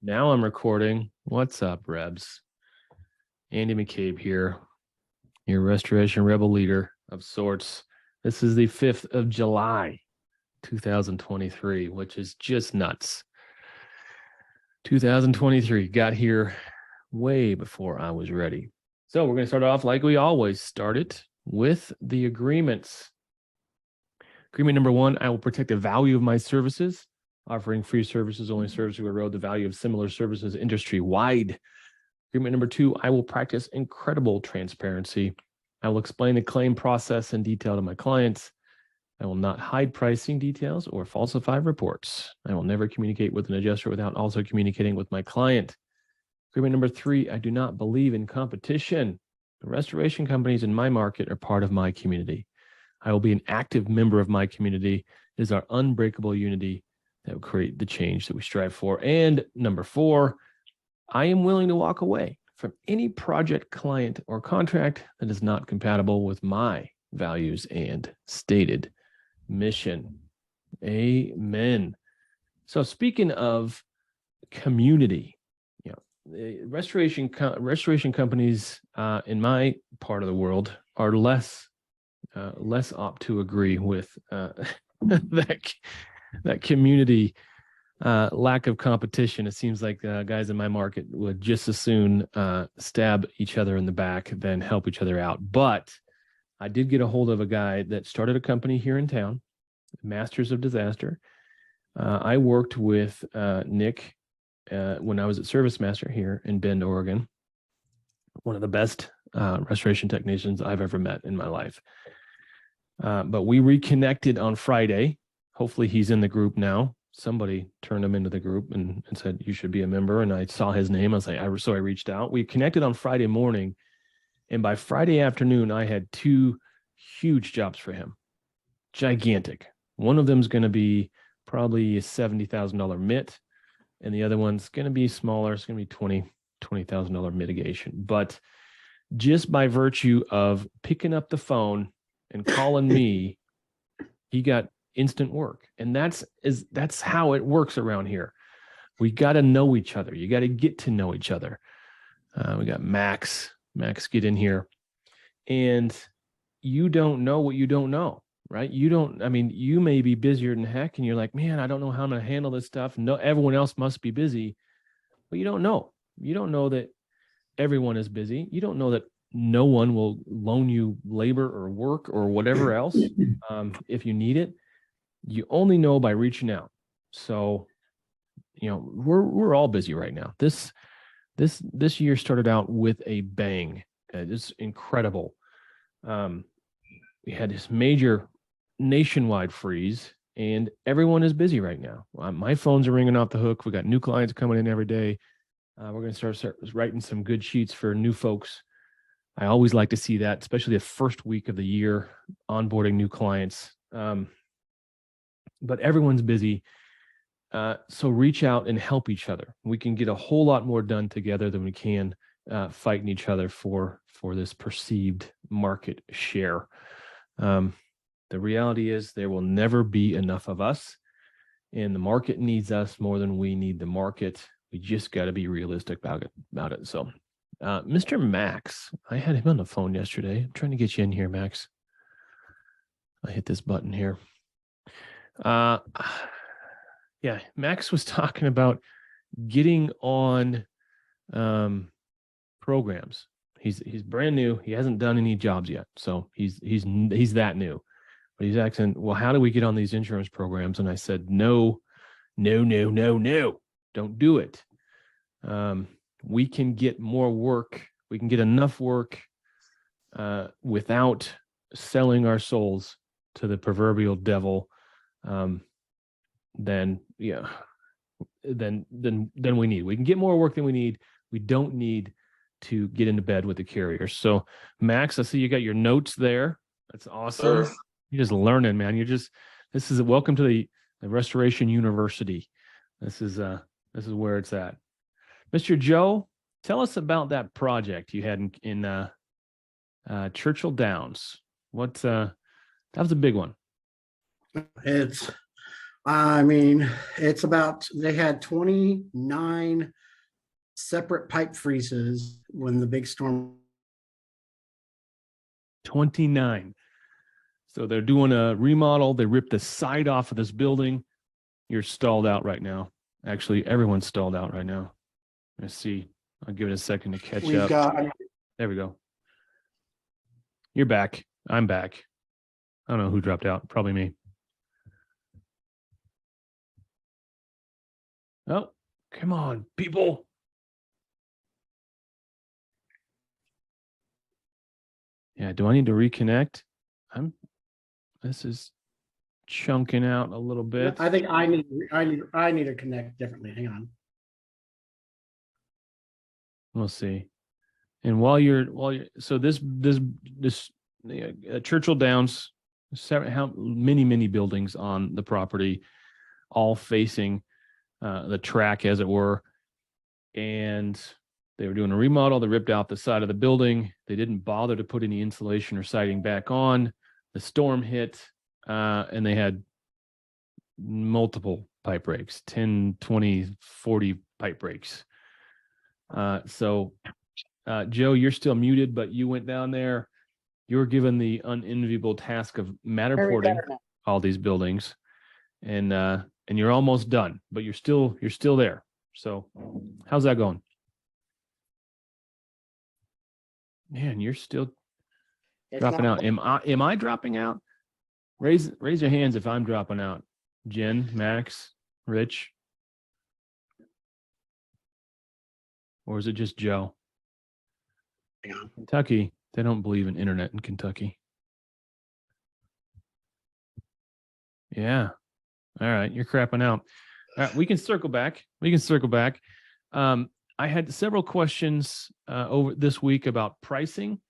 Now I'm recording. What's up, Rebs? Andy McCabe here, your restoration rebel leader of sorts. This is the 5th of July, 2023, which is just nuts. 2023 got here way before I was ready. So we're going to start off like we always started with the agreements. Agreement number 1, I will protect the value of my services. Offering free services, only serves to erode the value of similar services industry-wide. Agreement number 2, I will practice incredible transparency. I will explain the claim process in detail to my clients. I will not hide pricing details or falsify reports. I will never communicate with an adjuster without also communicating with my client. Agreement number 3, I do not believe in competition. The restoration companies in my market are part of my community. I will be an active member of my community. It is our unbreakable unity that will create the change that we strive for. And number 4, I am willing to walk away from any project, client, or contract that is not compatible with my values and stated mission. Amen. So speaking of community, restoration companies in my part of the world are less apt to agree with that community lack of competition. It seems like guys in my market would just as soon stab each other in the back than help each other out. But I did get a hold of a guy that started a company here in town, Masters of Disaster. I worked with Nick when I was at Service Master here in Bend, Oregon. One of the best restoration technicians I've ever met in my life. But we reconnected on Friday. Hopefully he's in the group now. Somebody turned him into the group and said, you should be a member. And I saw his name. So I reached out. We connected on Friday morning. And by Friday afternoon, I had 2 huge jobs for him. Gigantic. One of them is going to be probably a $70,000 MIT. And the other one's going to be smaller. It's going to be $20,000 mitigation. But just by virtue of picking up the phone and calling me, he got instant work. And that's how it works around here. We got to know each other. You got to get to know each other. We got Max, get in here. And you don't know what you don't know, right? You may be busier than heck and you're like, man, I don't know how I'm going to handle this stuff. No, everyone else must be busy, but you don't know. You don't know that everyone is busy. You don't know that no one will loan you labor or work or whatever else if you need it. You only know by reaching out. So, we're all busy right now. This year started out with a bang. It's incredible. We had this major nationwide freeze, and everyone is busy right now. My phones are ringing off the hook. We got new clients coming in every day. We're going to start writing some good sheets for new folks. I always like to see that, especially the first week of the year, onboarding new clients. But everyone's busy. So reach out and help each other. We can get a whole lot more done together than we can fighting each other for this perceived market share. The reality is there will never be enough of us, and the market needs us more than we need the market. We just got to be realistic about it. So, Mr. Max, I had him on the phone yesterday. I'm trying to get you in here, Max. I hit this button here. Yeah, Max was talking about getting on programs. He's brand new. He hasn't done any jobs yet, so he's that new. But he's asking, well, how do we get on these insurance programs? And I said, no, don't do it. We can get more work. We can get enough work without selling our souls to the proverbial devil. Then we need. We can get more work than we need. We don't need to get into bed with the carriers. So, Max, I see you got your notes there. That's awesome. Sure. You're just learning, man. This is welcome to the Restoration University. This is where it's at. Mr. Joe, tell us about that project you had in Churchill Downs. That was a big one. It's I mean, it's about, they had 29 separate pipe freezes when the big storm. 29. So they're doing a remodel. They ripped the side off of this building. You're stalled out right now. Actually, everyone's stalled out right now. Let's see. I'll give it a second to catch We've up. got, There we go. You're back. I'm back. I don't know who dropped out. Probably me. Oh, come on, people. Yeah, do I need to reconnect? This is chunking out a little bit. I think I need to connect differently. Hang on. We'll see. And while you're so this Churchill Downs, how many buildings on the property, all facing the track, as it were, and they were doing a remodel. They ripped out the side of the building. They didn't bother to put any insulation or siding back on. The storm hit, and they had multiple pipe breaks, 10, 20, 40 pipe breaks. So Joe, you're still muted, but you went down there. You were given the unenviable task of Matterporting all these buildings, and you're almost done, but you're still there. So how's that going? Man, you're still dropping out. Am I dropping out? Raise your hands if I'm dropping out. Jen, Max, Rich, or is it just Joe? Kentucky, they don't believe in internet in Kentucky. Yeah. All right, you're crapping out. All right, we can circle back. I had several questions over this week about pricing.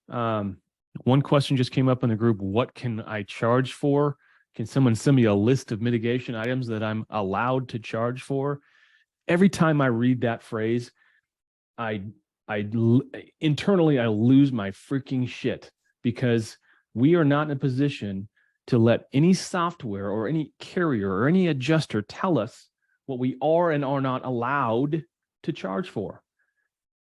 One question just came up in the group: what can I charge for? Can someone send me a list of mitigation items that I'm allowed to charge for? Every time I read that phrase, I internally I lose my freaking shit, because we are not in a position to let any software or any carrier or any adjuster tell us what we are and are not allowed to charge for.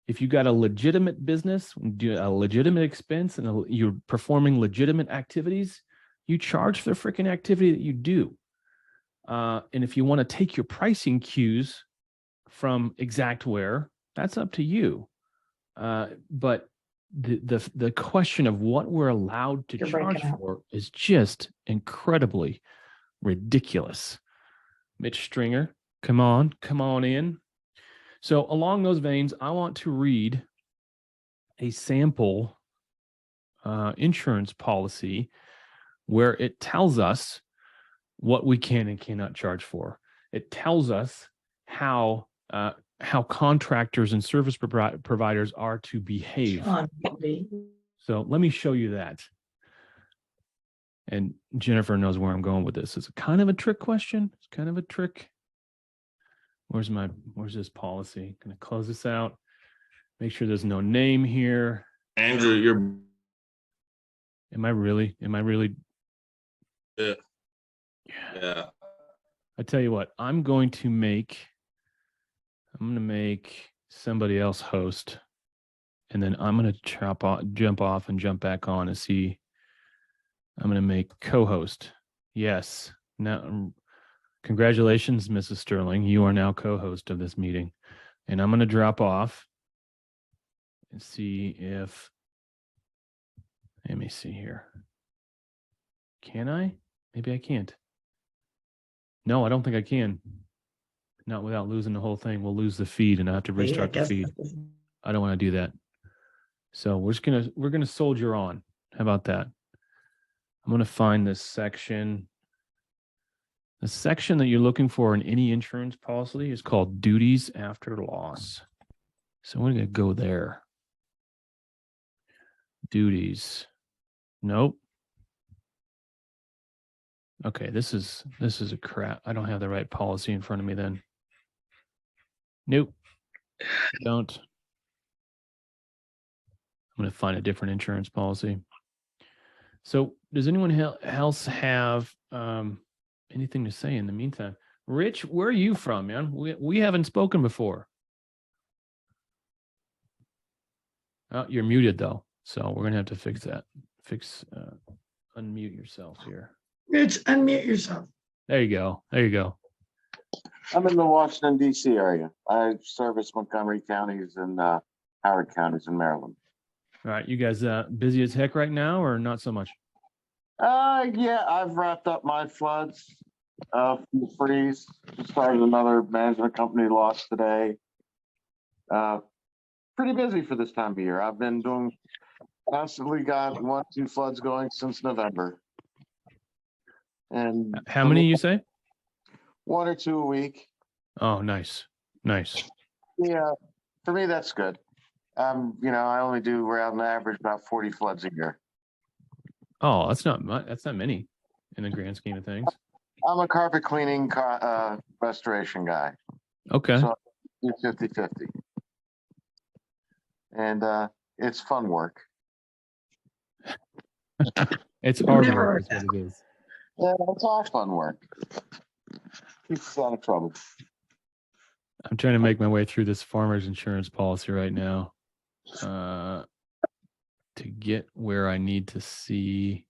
If you got a legitimate business, a legitimate expense, and you're performing legitimate activities, you charge for the freaking activity that you do. And if you want to take your pricing cues from Xactware, that's up to you. But the question of what we're allowed to charge for is just incredibly ridiculous. Mitch Stringer, come on in. So along those veins, I want to read a sample insurance policy where it tells us what we can and cannot charge for. It tells us how contractors and service providers are to behave. So let me show you that. And Jennifer knows where I'm going with this. It's kind of a trick question. It's kind of a trick. Where's this policy? Gonna close this out. Make sure there's no name here. Andrew, you're. Am I really? Yeah. I tell you what, I'm gonna make somebody else host, and then I'm gonna jump off and jump back on and see. I'm gonna make co-host. Yes. Now, congratulations, Mrs. Sterling. You are now co-host of this meeting, and I'm gonna drop off and see if. Let me see here. Can I? Maybe I can't. No, I don't think I can. Not without losing the whole thing. We'll lose the feed and I have to restart the feed. I don't want to do that. So we're gonna soldier on. How about that? I'm gonna find this section. The section that you're looking for in any insurance policy is called duties after loss. So we're gonna go there. Duties. Nope. Okay, this is a crap. I don't have the right policy in front of me then. Nope. Don't. I'm going to find a different insurance policy. So does anyone else have anything to say in the meantime. Rich, where are you from, man? We haven't spoken before. Oh, you're muted though, so we're gonna have to fix that. Unmute yourself here. Rich, unmute yourself. There you go. There you go. I'm in the Washington, D.C. area. I service Montgomery counties and Howard counties in Maryland. All right, you guys busy as heck right now, or not so much? Yeah, I've wrapped up my floods, freeze. Started another management company lost today. Pretty busy for this time of year. I've been constantly got 1-2 floods going since November. And How many you say? 1 or 2 a week. Oh, nice. Yeah, for me, that's good. I only do around average about 40 floods a year. Oh, that's not much. That's not many in the grand scheme of things. I'm a carpet cleaning restoration guy. Okay. So 50-50. And it's fun work. It's hard Never work. heard Is what it is. Yeah, it's all fun work. Keeps us out of trouble. I'm trying to make my way through this farmer's insurance policy right now to get where I need to see.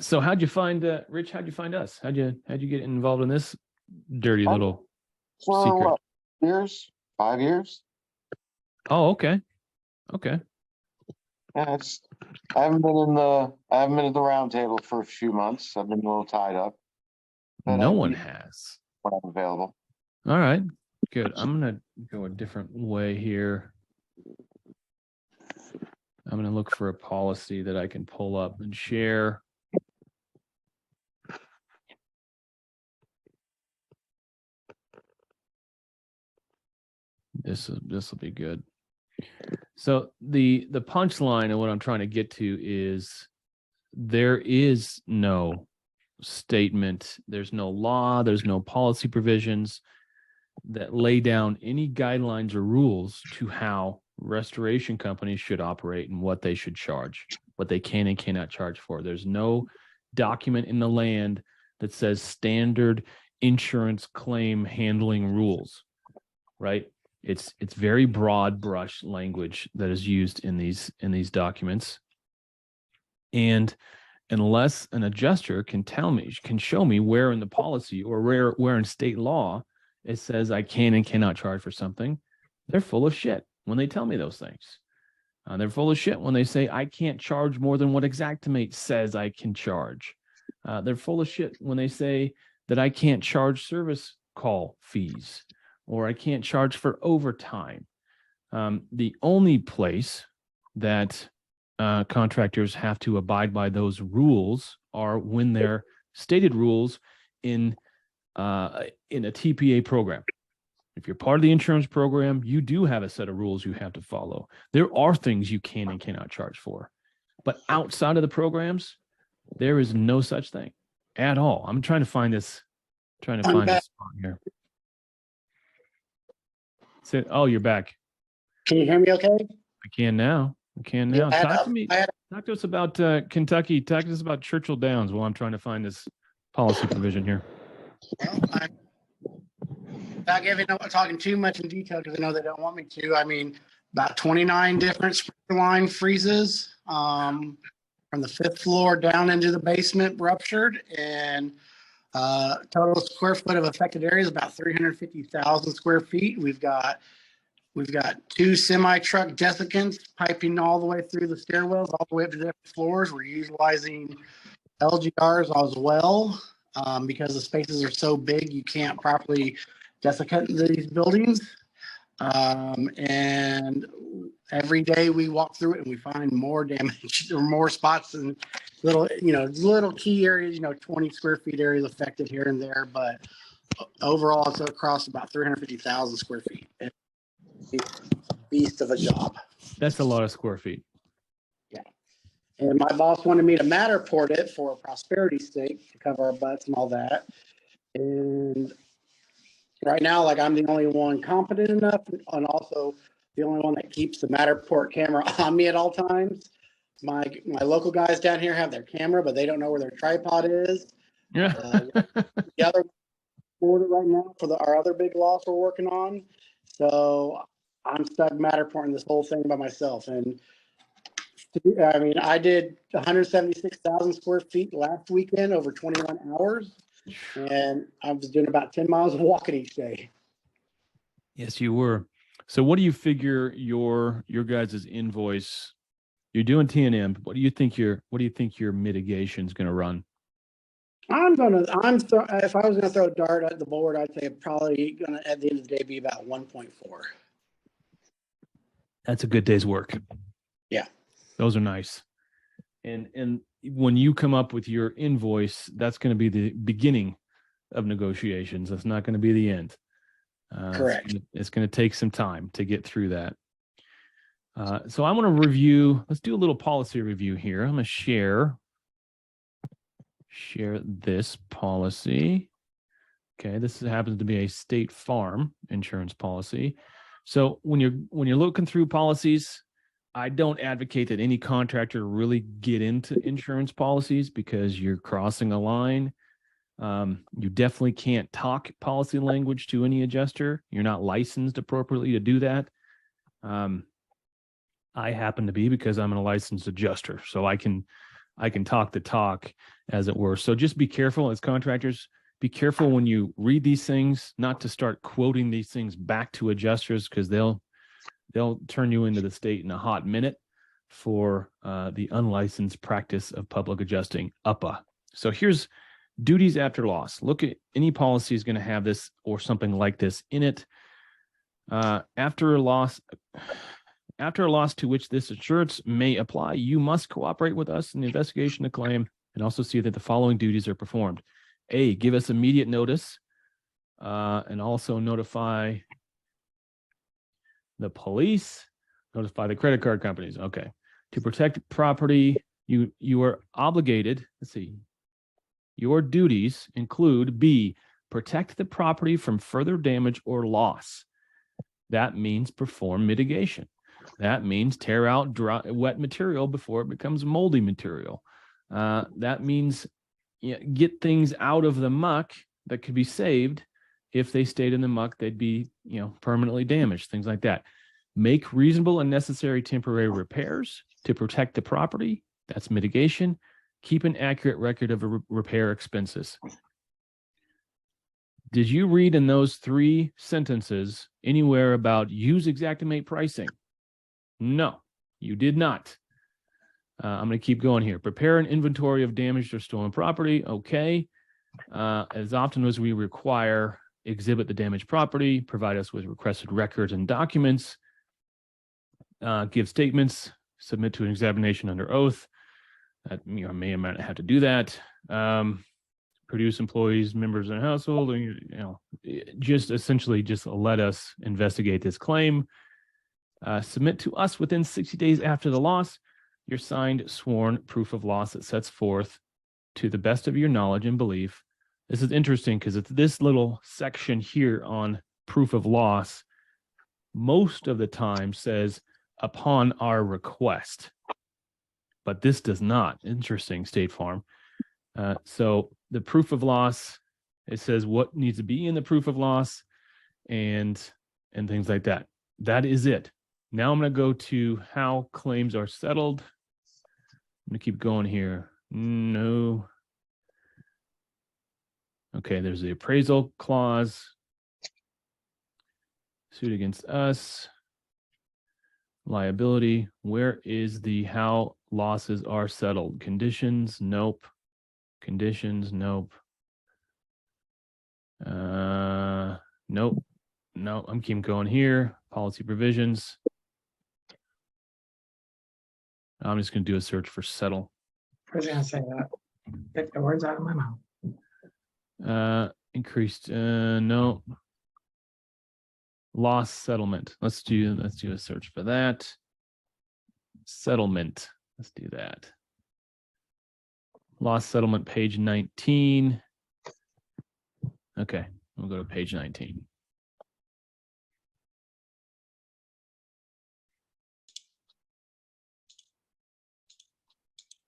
So how'd you find Rich? How'd you find us? How'd you get involved in this dirty little For secret? what, years? 5 years? Oh, okay. Yeah, I haven't been in the Roundtable for a few months. I've been a little tied up. But No one has. when I'm available. All right, good. I'm gonna go a different way here. I'm gonna look for a policy that I can pull up and share. This will be good. So the punchline of what I'm trying to get to is there is no statement, there's no law, there's no policy provisions that lay down any guidelines or rules to how restoration companies should operate and what they should charge, what they can and cannot charge for. There's no document in the land that says standard insurance claim handling rules, right? It's very broad brush language that is used in these documents. And unless an adjuster can show me where in the policy or where in state law it says I can and cannot charge for something, they're full of shit when they tell me those things. They're full of shit when they say I can't charge more than what Xactimate says I can charge. They're full of shit when they say that I can't charge service call fees or I can't charge for overtime. The only place that contractors have to abide by those rules are when they're stated rules in a TPA program. If you're part of the insurance program, you do have a set of rules you have to follow. There are things you can and cannot charge for. But outside of the programs, there is no such thing at all. I'm trying to find this spot here. Oh, you're back. Can you hear me okay? I can now. Yeah, Talk to us about Kentucky. Talk to us about Churchill Downs while I'm trying to find this policy provision here. Well, without talking too much in detail, because I know they don't want me to. I mean, about 29 different sprinkler line freezes from the 5th floor down into the basement ruptured, and total square foot of affected areas about 350,000 square feet. We've got 2 semi-truck desiccants piping all the way through the stairwells, all the way up to the floors. We're utilizing LGRs as well because the spaces are so big, you can't properly desiccate these buildings. And every day we walk through it and we find more damage or more spots and little key areas, 20 square feet areas affected here and there. But overall, it's across about 350,000 square feet. It's a beast of a job. That's a lot of square feet. Yeah. And my boss wanted me to Matterport it for prosperity's sake to cover our butts and all that. And right now, I'm the only one competent enough and also the only one that keeps the Matterport camera on me at all times. My local guys down here have their camera, but they don't know where their tripod is. Yeah. The other order right now for our other big loss we're working on. So I'm stuck Matterporting this whole thing by myself. And I mean, I did 176,000 square feet last weekend over 21 hours. And I was doing about 10 miles of walking each day. Yes, you were. So what do you figure your guys' invoice? You're doing T&M. What do you think your mitigation is going to run? If I was gonna throw a dart at the board, I'd say probably gonna at the end of the day be about 1.4. That's a good day's work. Yeah. Those are nice. And when you come up with your invoice, that's going to be the beginning of negotiations. That's not going to be the end. Correct. It's going to take some time to get through that. So I want to review. Let's do a little policy review here. I'm going to share this policy. Okay, this happens to be a State Farm insurance policy. So when you're looking through policies, I don't advocate that any contractor really get into insurance policies because you're crossing a line. You definitely can't talk policy language to any adjuster. You're not licensed appropriately to do that. I happen to be because I'm a licensed adjuster, so I can talk the talk, as it were. So just be careful as contractors. Be careful when you read these things, not to start quoting these things back to adjusters, because they'll turn you into the state in a hot minute for the unlicensed practice of public adjusting, UPA. So here's duties after loss. Look at any policy is going to have this or something like this in it. After a loss to which this assurance may apply, you must cooperate with us in the investigation of claim and also see that the following duties are performed. A, give us immediate notice and also notify the police, notify the credit card companies. Okay. To protect property, you are obligated. Let's see. Your duties include B, protect the property from further damage or loss. That means perform mitigation. That means tear out wet material before it becomes moldy material. That means get things out of the muck that could be saved. If they stayed in the muck, they'd be permanently damaged, things like that. Make reasonable and necessary temporary repairs to protect the property. That's mitigation. Keep an accurate record of repair expenses. Did you read in those 3 sentences anywhere about use Xactimate pricing? No, you did not. I'm going to keep going here. Prepare an inventory of damaged or stolen property. Okay. As often as we require, exhibit the damaged property, provide us with requested records and documents, give statements, submit to an examination under oath. That may or may not have to do that. Produce employees, members in the household, just essentially just let us investigate this claim. Submit to us within 60 days after the loss your signed sworn proof of loss that sets forth, to the best of your knowledge and belief. This is interesting because it's this little section here on proof of loss most of the time says upon our request, but this does not. Interesting, State Farm. So the proof of loss, it says what needs to be in the proof of loss and things like that. That is it. Now I'm going to go to how claims are settled. I'm going to keep going here. No. Okay, there's the appraisal clause. Suit against us. Liability. Where is the how losses are settled? Conditions? Nope. Conditions? Nope. Nope. No, I'm keeping going here. Policy provisions. I'm just going to do a search for settle. I was gonna say that. Get the words out of my mouth. Increased, no. Loss settlement. Let's do a search for that. Settlement. Let's do that. Loss settlement, page 19. Okay, we'll go to page 19. .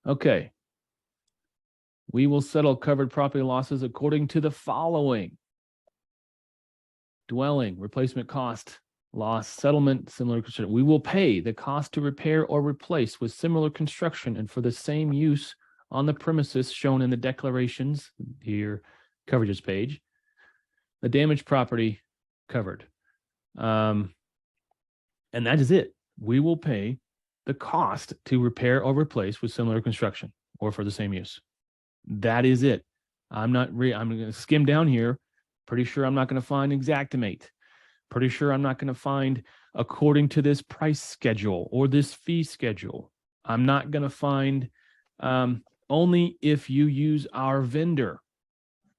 Okay. We will settle covered property losses according to the following: dwelling, replacement cost, loss, settlement, similar construction. We will pay the cost to repair or replace with similar construction and for the same use on the premises shown in the declarations, here, coverages page. The damaged property covered. And that is it. We will pay the cost to repair or replace with similar construction or for the same use. That is it. I'm going to skim down here. Pretty sure I'm not going to find Xactimate. Pretty sure I'm not going to find according to this price schedule or this fee schedule. I'm not going to find only if you use our vendor.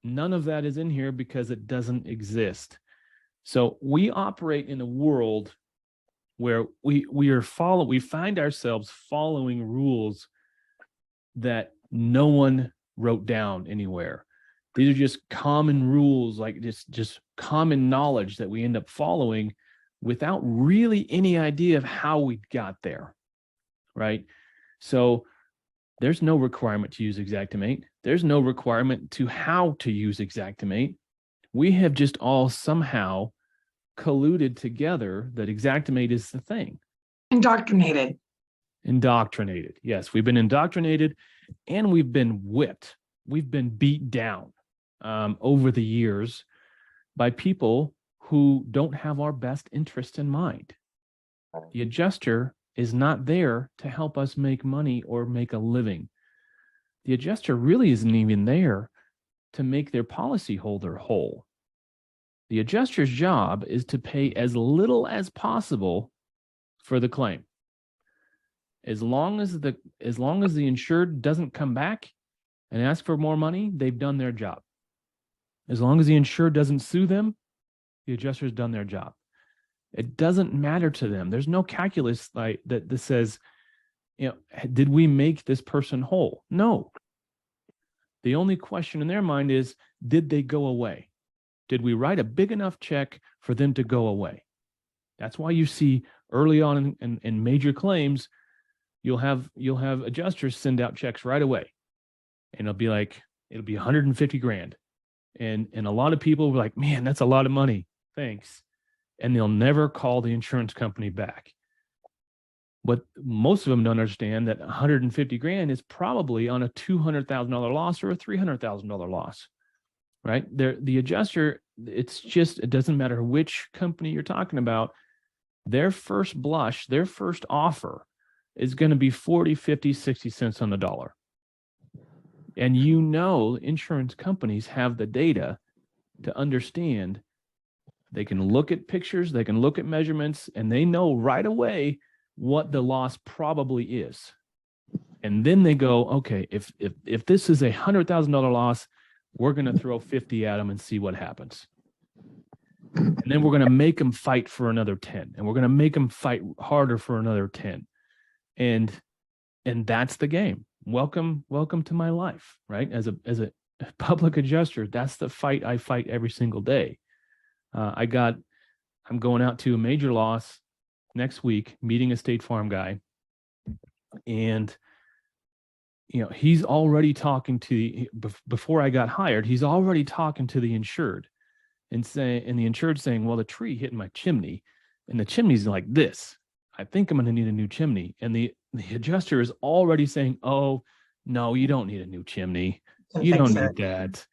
None of that is in here because it doesn't exist. So we operate in a world where we find ourselves following rules that no one wrote down anywhere. These are just common rules, like just common knowledge that we end up following without really any idea of how we got there, right? So there's no requirement to use Xactimate. There's no requirement to how to use Xactimate. We have just all somehow colluded together that Xactimate is the thing. Indoctrinated. Indoctrinated. Yes, we've been indoctrinated and we've been whipped. We've been beat down over the years by people who don't have our best interest in mind. The adjuster is not there to help us make money or make a living. The adjuster really isn't even there to make their policyholder whole. The adjuster's job is to pay as little as possible for the claim. As long as the insured doesn't come back and ask for more money, they've done their job. As long as the insured doesn't sue them, the adjuster's done their job. It doesn't matter to them. There's no calculus like that says, did we make this person whole? No. The only question in their mind is, did they go away? Did we write a big enough check for them to go away? That's why you see early on in major claims, you'll have adjusters send out checks right away. And it'll be 150 grand. And a lot of people were like, man, that's a lot of money. Thanks. And they'll never call the insurance company back. But most of them don't understand that 150 grand is probably on a $200,000 loss or a $300,000 loss, right? The adjuster, it doesn't matter which company you're talking about. Their first blush, their first offer is going to be 40, 50, 60 cents on the dollar. And insurance companies have the data to understand. They can look at pictures, they can look at measurements, and they know right away what the loss probably is. And then they go, okay, if this is a $100,000 loss, we're going to throw 50 at them and see what happens. And then we're going to make them fight for another 10, and we're going to make them fight harder for another 10. And that's the game. Welcome to my life, right? As a public adjuster, that's the fight I fight every single day. I'm going out to a major loss next week, meeting a State Farm guy, and he's already talking to before I got hired. He's already talking to the insured, and the insured saying, "Well, the tree hit my chimney, and the chimney's like this. I think I'm going to need a new chimney." And the adjuster is already saying, "Oh, no, you don't need a new chimney. You don't need that.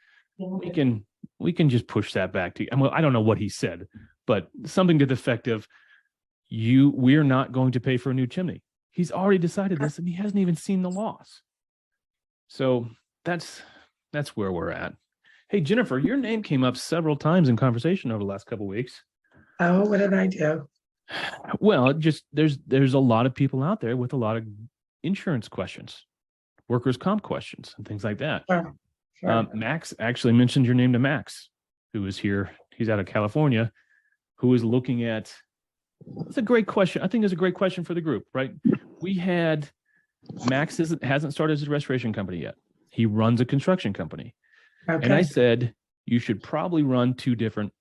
We can just push that back to you." Well, I don't know what he said, but something to the effect of, we're not going to pay for a new chimney. He's already decided this, and he hasn't even seen the loss. So that's where we're at. Hey, Jennifer, your name came up several times in conversation over the last couple of weeks. Oh, what did I do? Well, there's a lot of people out there with a lot of insurance questions, workers' comp questions, and things like that. Sure. Max actually mentioned your name to Max, who is here. He's out of California, who is looking at. It's a great question. I think it's a great question for the group, right? Max hasn't started his restoration company yet. He runs a construction company. Okay. And I said, you should probably run two different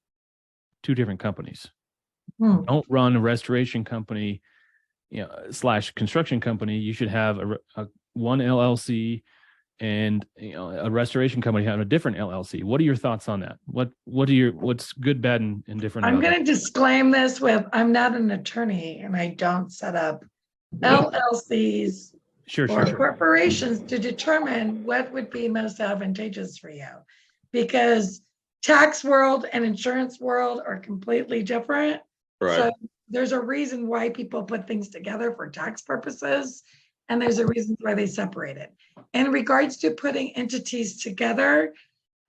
companies. Don't run a restoration company, / construction company. You should have one LLC and a restoration company having a different LLC. What are your thoughts on that? What's good, bad, and different I'm about going to disclaim this with, I'm not an attorney and I don't set up LLCs Sure, or sure. corporations to determine what would be most advantageous for you. Because tax world and insurance world are completely different. Right. So there's a reason why people put things together for tax purposes, and there's a reason why they separate it. In regards to putting entities together,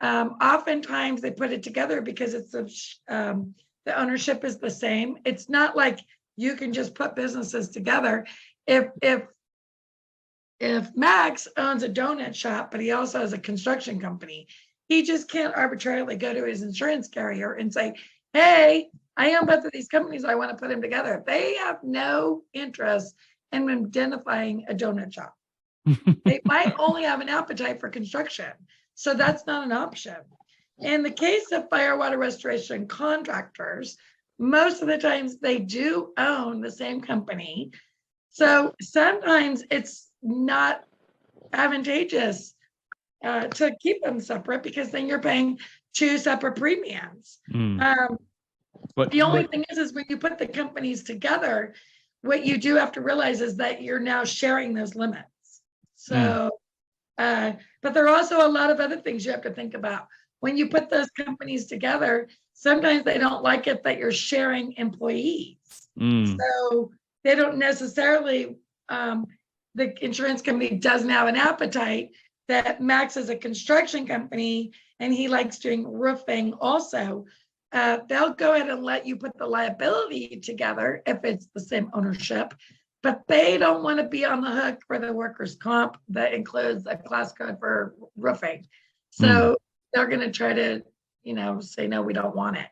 oftentimes they put it together because it's the ownership is the same. It's not like you can just put businesses together. If Max owns a donut shop, but he also has a construction company, he just can't arbitrarily go to his insurance carrier and say, hey, I own both of these companies. I want to put them together. They have no interest in identifying a donut shop. They might only have an appetite for construction. So that's not an option. In the case of fire water restoration contractors, most of the times they do own the same company. So sometimes it's not advantageous to keep them separate because then you're paying two separate premiums. But the only thing is when you put the companies together, what you do have to realize is that you're now sharing those limits. So, but there are also a lot of other things you have to think about. When you put those companies together, sometimes they don't like it that you're sharing employees. So they don't necessarily, the insurance company doesn't have an appetite that Max is a construction company and he likes doing roofing also. They'll go ahead and let you put the liability together if it's the same ownership, but they don't want to be on the hook for the workers' comp that includes a class code for roofing. So they're going to try to, say, no, we don't want it.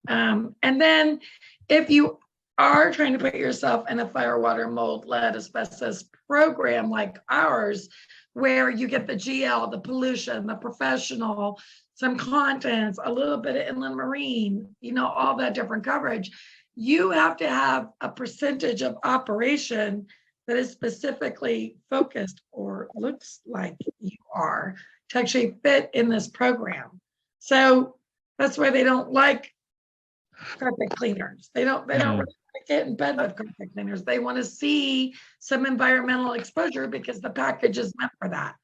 And then if you are trying to put yourself in a fire, water, mold, lead, asbestos program like ours, where you get the GL, the pollution, the professional, some contents, a little bit of inland marine, all that different coverage, you have to have a percentage of operation that is specifically focused or looks like you are to actually fit in this program. So that's why they don't like carpet cleaners. They don't really want to get in bed with carpet cleaners. They want to see some environmental exposure because the package is meant for that.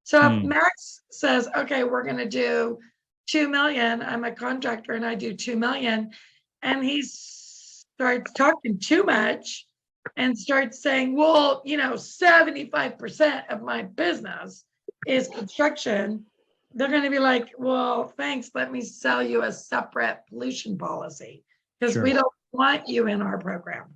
So if Max says, okay, we're going to do 2 million, I'm a contractor and I do 2 million, and he starts talking too much and starts saying, well, 75% of my business is construction, they're going to be like, well, thanks, let me sell you a separate pollution policy because we don't want you in our program.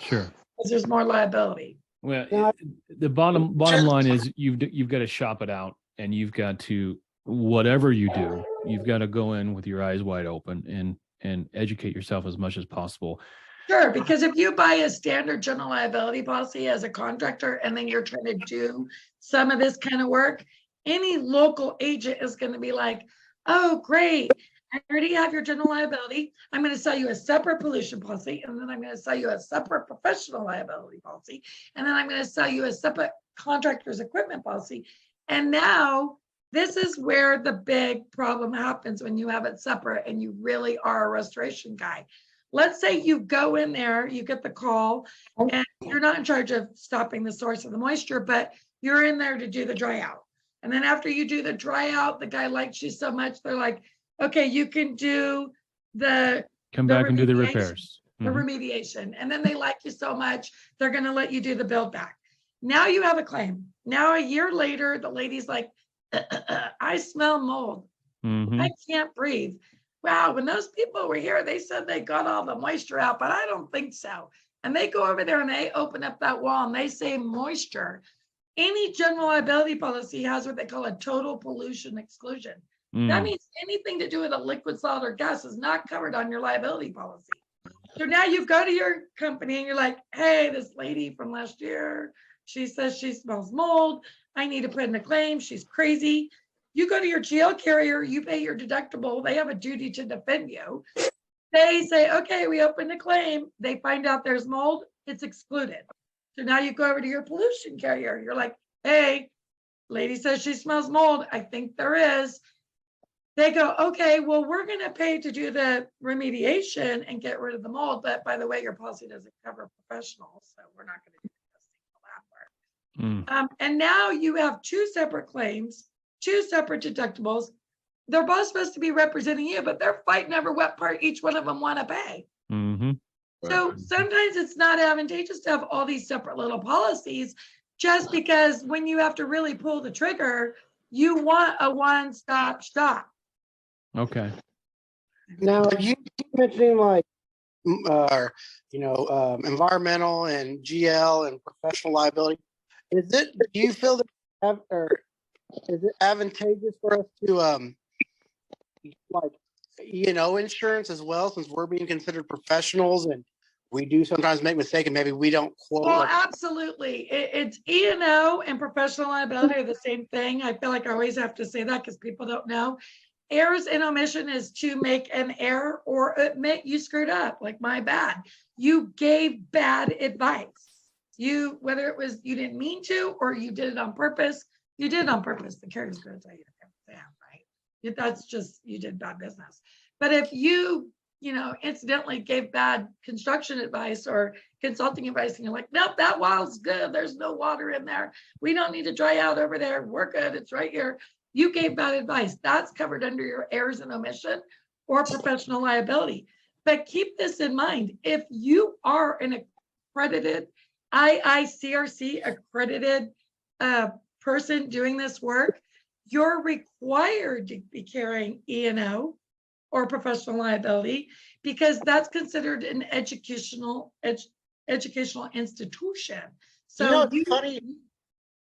Sure. Because there's more liability. Well, the bottom line is you've got to shop it out, and you've got to, whatever you do, you've got to go in with your eyes wide open and educate yourself as much as possible. Sure, because if you buy a standard general liability policy as a contractor and then you're trying to do some of this kind of work, any local agent is going to be like, oh, great, I already have your general liability. I'm going to sell you a separate pollution policy, and then I'm going to sell you a separate professional liability policy, and then I'm going to sell you a separate contractor's equipment policy. And now this is where the big problem happens when you have it separate and you really are a restoration guy. Let's say you go in there, you get the call, and you're not in charge of stopping the source of the moisture, but you're in there to do the dry out. And then after you do the dry out, the guy likes you so much, they're like, okay, you can do come back and do the repairs. The remediation. And then they like you so much, they're going to let you do the build back. Now you have a claim. Now a year later, the lady's like, I smell mold. I can't breathe. Wow, when those people were here, they said they got all the moisture out, but I don't think so. And they go over there and they open up that wall and they say moisture. Any general liability policy has what they call a total pollution exclusion. That means anything to do with a liquid, solid, or gas is not covered on your liability policy. So now you go to your company and you're like, hey, this lady from last year, she says she smells mold. I need to put in a claim. She's crazy. You go to your GL carrier, you pay your deductible. They have a duty to defend you. They say, okay, we opened a claim. They find out there's mold. It's excluded. So now you go over to your pollution carrier. You're like, hey, lady says she smells mold. I think there is. They go, okay, well, we're going to pay to do the remediation and get rid of the mold. But by the way, your policy doesn't cover professionals. So we're not going to do testing for that part. And now you have two separate claims, two separate deductibles. They're both supposed to be representing you, but they're fighting over what part each one of them want to pay. So sometimes it's not advantageous to have all these separate little policies, just because when you have to really pull the trigger, you want a one-stop shop. Okay. Now, you mentioning like, environmental and GL and professional liability. Do you feel that, or is it advantageous for us to, insurance as well, since we're being considered professionals and we do sometimes make mistakes and maybe we don't quote? Well, absolutely. It's E&O and professional liability are the same thing. I feel like I always have to say that because people don't know. Errors and omission is to make an error or admit you screwed up, like my bad. You gave bad advice. Whether it was you didn't mean to or you did it on purpose, you did it on purpose. The carrier's going to tell you to say, right? That's just, you did bad business. But if you incidentally gave bad construction advice or consulting advice and you're like, nope, that wall's good. There's no water in there. We don't need to dry out over there. We're good. It's right here. You gave bad advice. That's covered under your errors and omission or professional liability. But keep this in mind. If you are an accredited, IICRC accredited person doing this work, you're required to be carrying E&O or professional liability because that's considered an educational institution. So it's funny.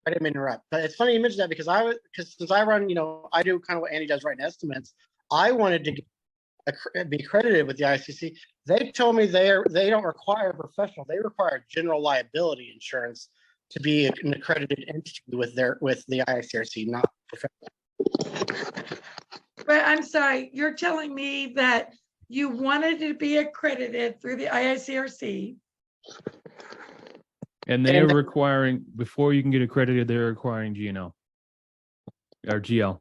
I didn't interrupt, but it's funny you mentioned that because since I run, I do kind of what Andy does, writing estimates. I wanted to be credited with the ICC. They told me they don't require professional; they require general liability insurance to be an accredited entity with the ICRC, not professional. But I'm sorry, you're telling me that you wanted to be accredited through the IICRC. And they're requiring, before you can get accredited, they're requiring GNL or GL.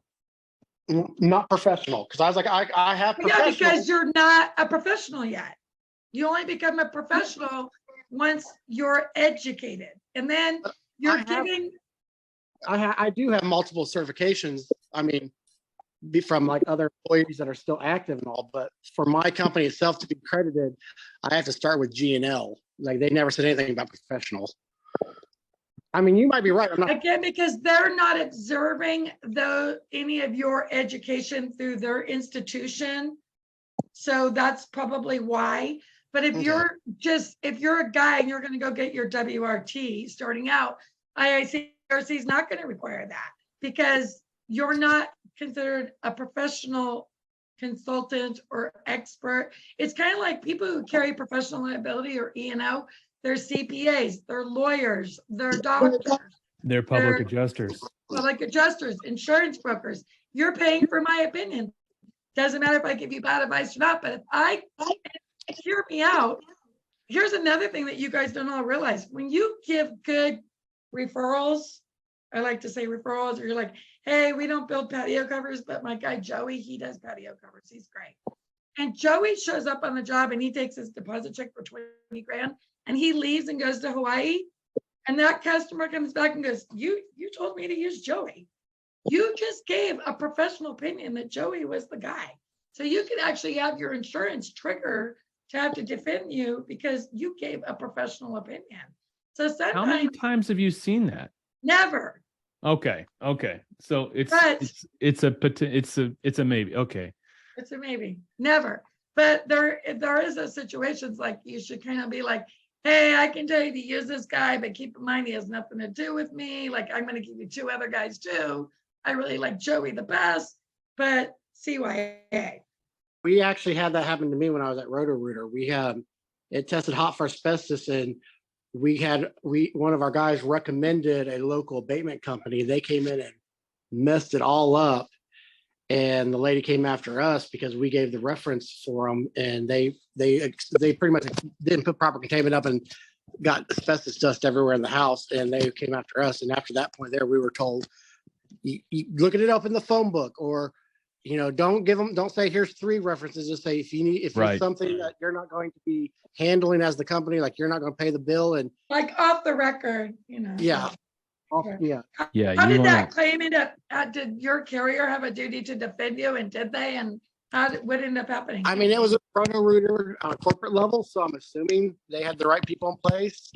Not professional, because I was like, I have professional. Yeah, because you're not a professional yet. You only become a professional once you're educated. And then you're giving. I do have multiple certifications. I mean, from like other employees that are still active and all, but for my company itself to be credited, I have to start with GNL. Like they never said anything about professionals. I mean, you might be right. I'm not Again, because they're not observing any of your education through their institution. So that's probably why. But if you're a guy and you're going to go get your WRT starting out, IICRC is not going to require that because you're not considered a professional consultant or expert. It's kind of like people who carry professional liability or E&O. They're CPAs, they're lawyers, they're doctors. They're public adjusters. Public adjusters, insurance brokers. You're paying for my opinion. Doesn't matter if I give you bad advice or not, but hear me out. Here's another thing that you guys don't all realize. When you give good referrals, I like to say referrals, or you're like, hey, we don't build patio covers, but my guy Joey, he does patio covers. He's great. And Joey shows up on the job and he takes his deposit check for 20 grand and he leaves and goes to Hawaii. And that customer comes back and goes, you told me to use Joey. You just gave a professional opinion that Joey was the guy. So you can actually have your insurance trigger to have to defend you because you gave a professional opinion. So sometimes, how many times have you seen that? Never. Okay. So it's a maybe. Okay. It's a maybe. Never. But there is a situations like you should kind of be like, hey, I can tell you to use this guy, but keep in mind he has nothing to do with me. Like I'm going to give you two other guys too. I really like Joey the best, but CYA. We actually had that happen to me when I was at Roto-Rooter. It tested hot for asbestos, and one of our guys recommended a local abatement company. They came in and messed it all up, and the lady came after us because we gave the reference for them, and they pretty much didn't put proper containment up, and got asbestos dust everywhere in the house, and they came after us. And after that point there, we were told, you look it up in the phone book, or, don't say here's 3 references. Just say if Right. it's something that you're not going to be handling as the company, like you're not going to pay the bill, and Like off the record, yeah, yeah. Yeah. How You did want that claim end up? Did your carrier have a duty to defend you, and did they? And what ended up happening? I mean, it was a proto router on a corporate level, so I'm assuming they had the right people in place.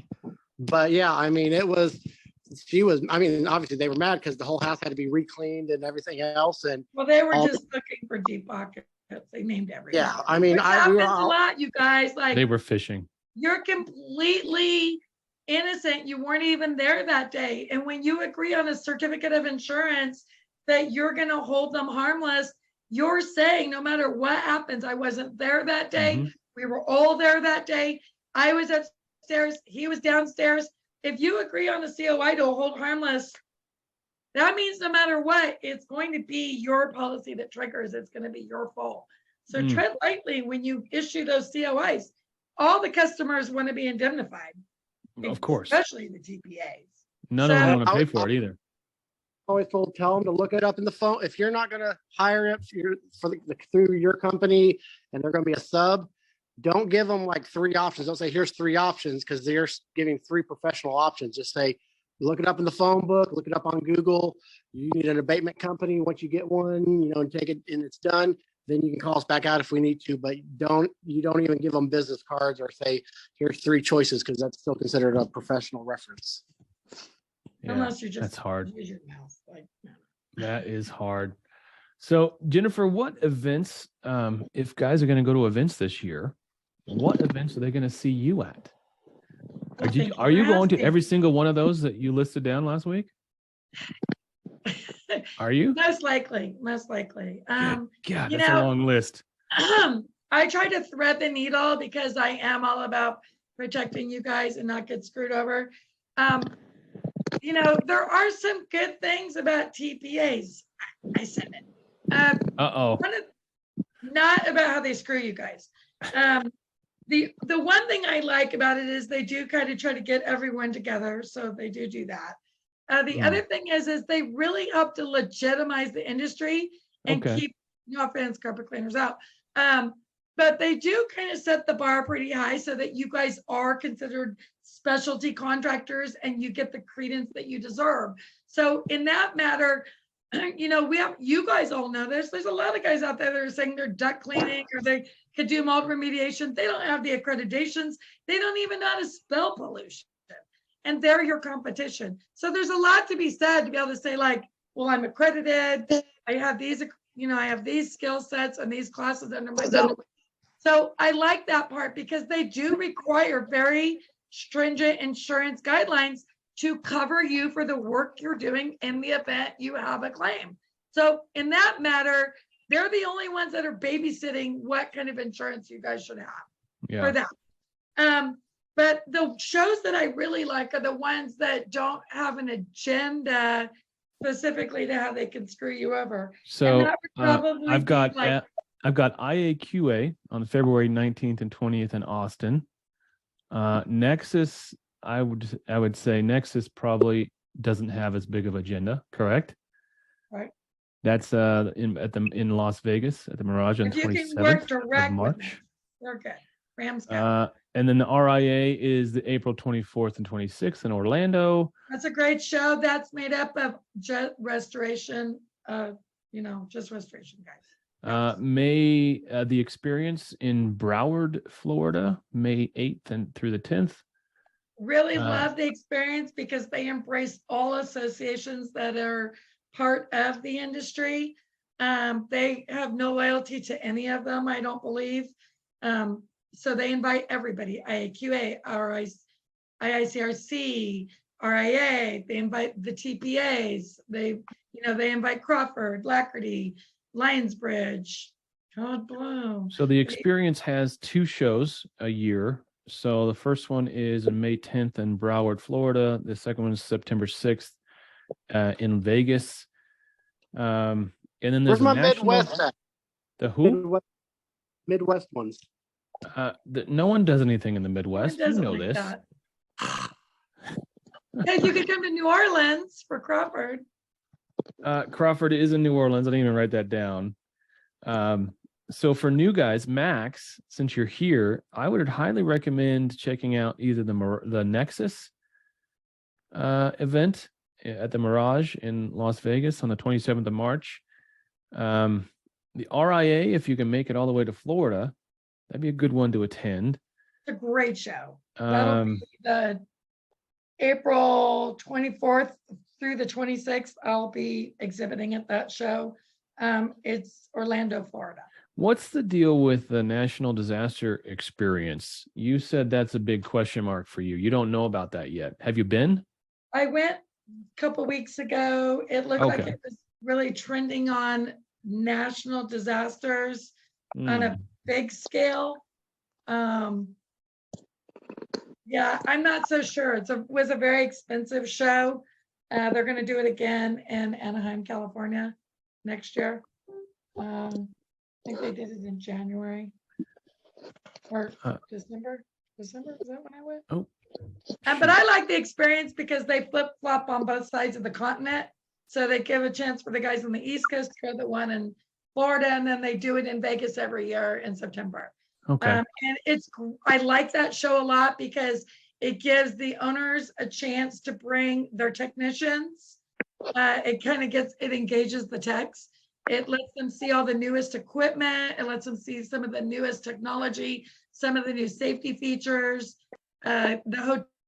But yeah, I mean, obviously they were mad because the whole house had to be re-cleaned and everything else. And Well, they were all- just looking for deep pockets. They named everything. yeah, I mean, Which we happens were a all, lot, you guys. Like, they were fishing. you're completely innocent. You weren't even there that day. And when you agree on a certificate of insurance that you're going to hold them harmless, you're saying no matter what happens, I wasn't there that day. Mhm. We were all there that day. I was upstairs. He was downstairs. If you agree on a COI to hold harmless, that means no matter what, it's going to be your policy that triggers. It's going to be your fault. So tread lightly when you issue those COIs. All the customers want to be indemnified. Of course. Especially the TPAs. None of them So- want to pay for it either. always told, tell them to look it up in the phone. If you're not going to hire it through your company and they're going to be a sub, don't give them like 3 options. Don't say, here's 3 options, because they're giving 3 professional options. Just say, look it up in the phone book, look it up on Google. You need an abatement company. Once you get one, and take it and it's done, then you can call us back out if we need to. But you don't even give them business cards or say, here's 3 choices, because that's still considered a professional reference. Yeah, Unless you just that's hard. use your mouth. Like, no. That is hard. So, Jennifer, what events, if guys are going to go to events this year, what events are they going to see you at? Well, thank Are you for going to asking. every single one of those that you listed down last week? Are you? Most likely. God, you that's a know- long list. I try to thread the needle because I am all about protecting you guys and not get screwed over. There are some good things about TPAs. I said it. Uh-oh. Not about how they screw you guys. The one thing I like about it is they do kind of try to get everyone together. So they do that. The other thing is they really help to legitimize the industry and Okay. keep, no offense, carpet cleaners out. But they do kind of set the bar pretty high so that you guys are considered specialty contractors and you get the credence that you deserve. So in that matter, you guys all know this. There's a lot of guys out there that are saying they're duct cleaning or they could do mold remediation. They don't have the accreditations. They don't even know how to spell pollution. And they're your competition. So there's a lot to be said to be able to say, like, well, I'm accredited. I have these, I have these skill sets and these classes under my belt. So I like that part because they do require very stringent insurance guidelines to cover you for the work you're doing in the event you have a claim. So in that matter, they're the only ones that are babysitting what kind of insurance you guys should have for that. But the shows that I really like are the ones that don't have an agenda specifically to how they can screw you over. So that would probably I've got be like- I've got IAQA on February 19th and 20th in Austin. Nexus, I would say Nexus probably doesn't have as big of agenda, correct? Right. That's in Las Vegas at the Mirage on If you can work 27th direct of with March. them, they're good. Rams got And then the RIA is the April 24th and 26th in Orlando. That's a great show. That's made up of just restoration, just restoration guys. May the Experience in Broward, Florida, May 8th and through the 10th. Really love the Experience because they embrace all associations that are part of the industry. They have no loyalty to any of them, I don't believe. So they invite everybody, IAQA, IICRC, RIA, they invite the TPAs, they invite Crawford, Lacrity, Lionsbridge, God Blue. So the Experience has 2 shows a year. So the first one is on May 10th in Broward, Florida. The second one is September 6th in Vegas. And then there's Where's my a national, Midwest at? the who? Midwest ones. No one does anything in the Midwest. You doesn't know like this. that. Yeah, you could come to New Orleans for Crawford. Crawford is in New Orleans. I didn't even write that down. So for new guys, Max, since you're here, I would highly recommend checking out either the Nexus event at the Mirage in Las Vegas on the 27th of March. The RIA, if you can make it all the way to Florida, that'd be a good one to attend. It's a great show. That'll be the April 24th through the 26th. I'll be exhibiting at that show. It's Orlando, Florida. What's the deal with the national disaster experience? You said that's a big question mark for you. You don't know about that yet. Have you been? I went a couple weeks ago. It looked like Okay. it was really trending on national disasters on a big scale. Yeah, I'm not so sure. It was a very expensive show. They're going to do it again in Anaheim, California next year. I think they did it in January or December. December, is that when I went? Oh, but I like the experience because they flip flop on both sides of the continent. So they give a chance for the guys on the East Coast to go to the one in Florida, and then they do it in Vegas every year in September. okay. And I like that show a lot because it gives the owners a chance to bring their technicians. It engages the techs. It lets them see all the newest equipment. It lets them see some of the newest technology, some of the new safety features. The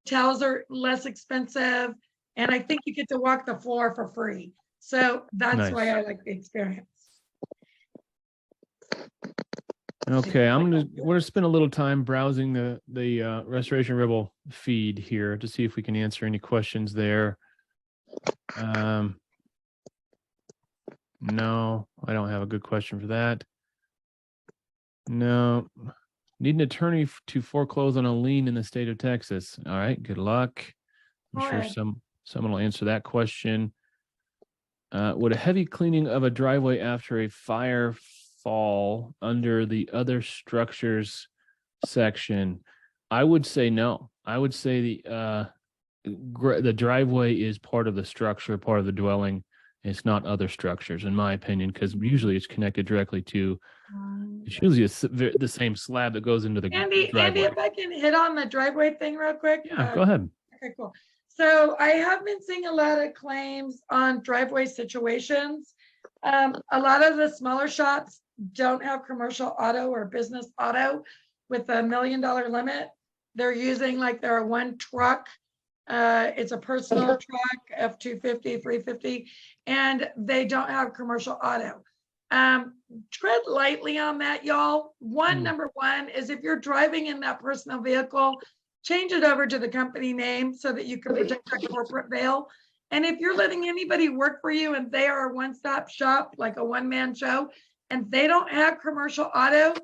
hotels are less expensive. And I think you get to walk the floor for free. So that's why I like the experience. Okay, we're gonna spend a little time browsing the Restoration Rebel feed here to see if we can answer any questions there. No, I don't have a good question for that. No, need an attorney to foreclose on a lien in the state of Texas. All right, good luck. I'm sure someone will answer that question. Would a heavy cleaning of a driveway after a fire fall under the other structures section? I would say no. I would say the driveway is part of the structure, part of the dwelling. It's not other structures, in my opinion, because usually it's connected directly to. It's usually the same slab that goes into the driveway. Andy, if I can hit on the driveway thing real quick. Yeah, go ahead. Okay, cool. So I have been seeing a lot of claims on driveway situations. A lot of the smaller shops don't have commercial auto or business auto with $1 million limit. They're using like their one truck. It's a personal truck, F-250, 350, and they don't have commercial auto. Tread lightly on that, y'all. Number one is if you're driving in that personal vehicle, change it over to the company name so that you can protect that corporate veil. And if you're letting anybody work for you and they are a one-stop shop, like a one-man show, and they don't have commercial auto,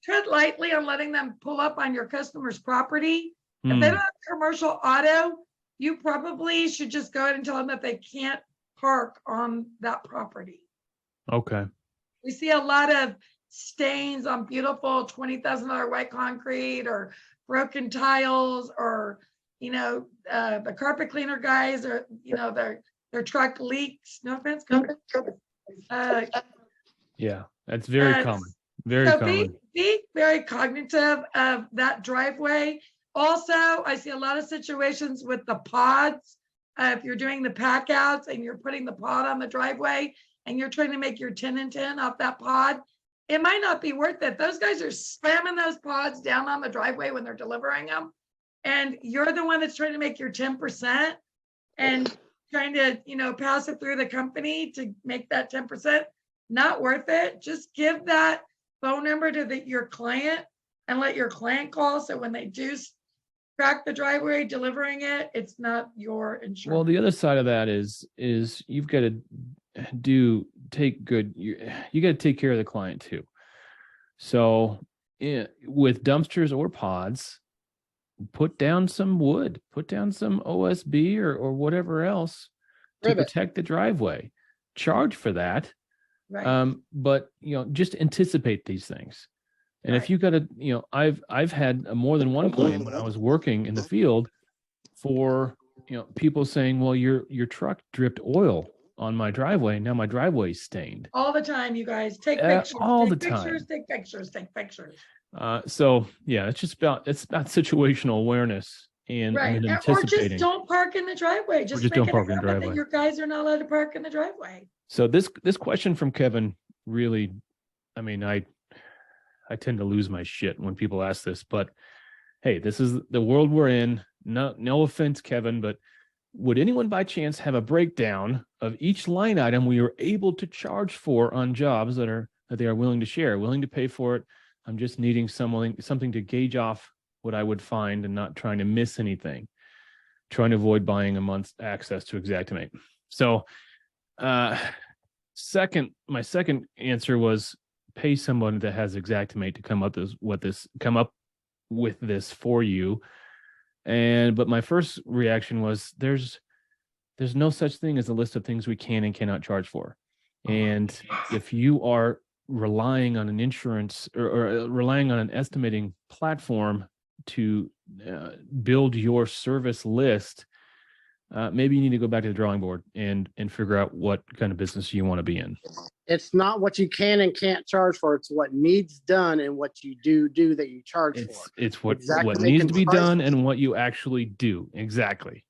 tread lightly on letting them pull up on your customer's property. If they don't have commercial auto, you probably should just go ahead and tell them that they can't park on that property. Okay. We see a lot of stains on beautiful $20,000 white concrete or broken tiles, or the carpet cleaner guys, or their truck leaks. No offense. Yeah, that's very common. Very common. Be very cognitive of that driveway. Also, I see a lot of situations with the pods. If you're doing the pack outs and you're putting the pod on the driveway and you're trying to make your 10 and 10 off that pod, it might not be worth it. Those guys are slamming those pods down on the driveway when they're delivering them. And you're the one that's trying to make your 10% and trying to, pass it through the company to make that 10%. Not worth it. Just give that phone number to your client and let your client call. So when they do crack the driveway delivering it, it's not your insurance. Well, the other side of that is you've got to you got to take care of the client too. So with dumpsters or pods, put down some wood, put down some OSB or whatever else to protect the driveway. Charge for that. Right. But just anticipate these things. And if you got to, I've had more than one claim when I was working in the field for, people saying, well, your truck dripped oil on my driveway. Now my driveway's stained. All the time, you guys. Take pictures. All take the pictures, time. Take pictures. Take pictures. So yeah, it's about situational awareness and Right. then Or just anticipating. don't park in the driveway. Just just make don't it park in the a habit driveway. that your guys are not allowed to park in the driveway. So this question from Kevin really, I mean, I tend to lose my shit when people ask this, but hey, this is the world we're in. No offense, Kevin, but would anyone by chance have a breakdown of each line item we are able to charge for on jobs that they are willing to share, willing to pay for it? I'm just needing something to gauge off what I would find and not trying to miss anything. Trying to avoid buying a month's access to Xactimate. So, my second answer was pay someone that has Xactimate to come up with this for you. But my first reaction was there's no such thing as a list of things we can and cannot charge for. And if you are relying on an insurance or relying on an estimating platform to build your service list, maybe you need to go back to the drawing board and figure out what kind of business you want to be in. It's not what you can and can't charge for. It's what needs done and what you do that you charge for. It's what Xactimate needs can to be price done it. and what you actually do. Exactly.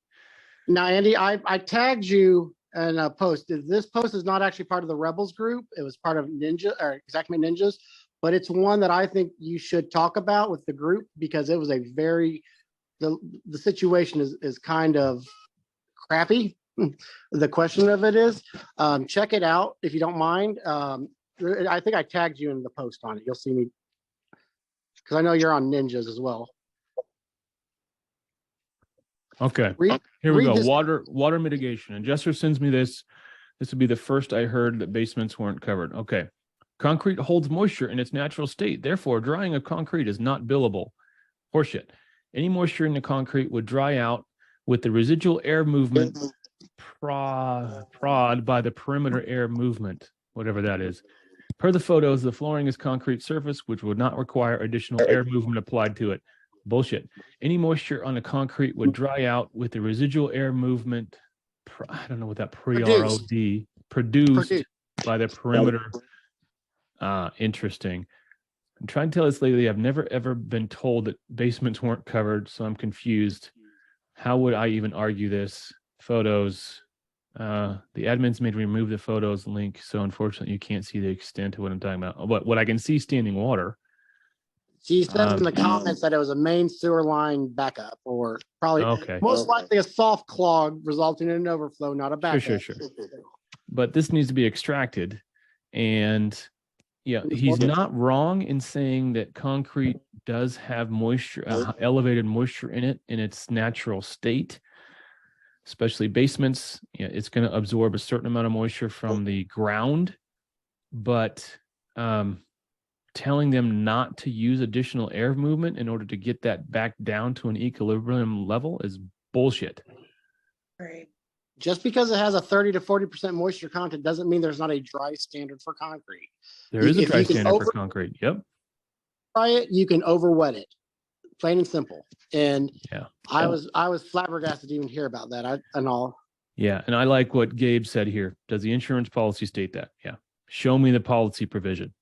Now, Andy, I tagged you in a post. This post is not actually part of the Rebels group. It was part of Xactimate Ninjas, but it's one that I think you should talk about with the group because it was the situation is kind of crappy. The question of it is, check it out if you don't mind. I think I tagged you in the post on it. You'll see me because I know you're on Ninjas as well. Okay. Here we go. Water mitigation. And Jester sends me this. This would be the first I heard that basements weren't covered. Okay. Concrete holds moisture in its natural state. Therefore, drying of concrete is not billable. Horseshit. Any moisture in the concrete would dry out with the residual air movement prod by the perimeter air movement, whatever that is. Per the photos, the flooring is concrete surface, which would not require additional air movement applied to it. Bullshit. Any moisture on the concrete would dry out with the residual air movement. I don't know what that produced by the perimeter. Interesting. I'm trying to tell this lady I've never ever been told that basements weren't covered, so I'm confused. How would I even argue this? Photos. The admins made me remove the photos link, so unfortunately you can't see the extent of what I'm talking about. But what I can see, standing water. She said in the comments that it was a main sewer line backup, or probably most likely a soft clog resulting in an overflow, not a backup. Sure. But this needs to be extracted, and yeah, he's not wrong in saying that concrete does have moisture, elevated moisture in it in its natural state, especially basements. Yeah, it's going to absorb a certain amount of moisture from the ground, but telling them not to use additional air movement in order to get that back down to an equilibrium level is bullshit. Right. Just because it has a 30 to 40% moisture content doesn't mean there's not a dry standard for concrete. There is a dry standard for concrete. Yep. Try it, you can overwet it. Plain and simple. And yeah, I was flabbergasted to even hear about that. Yeah, and I like what Gabe said here. Does the insurance policy state that? Yeah. Show me the policy provision.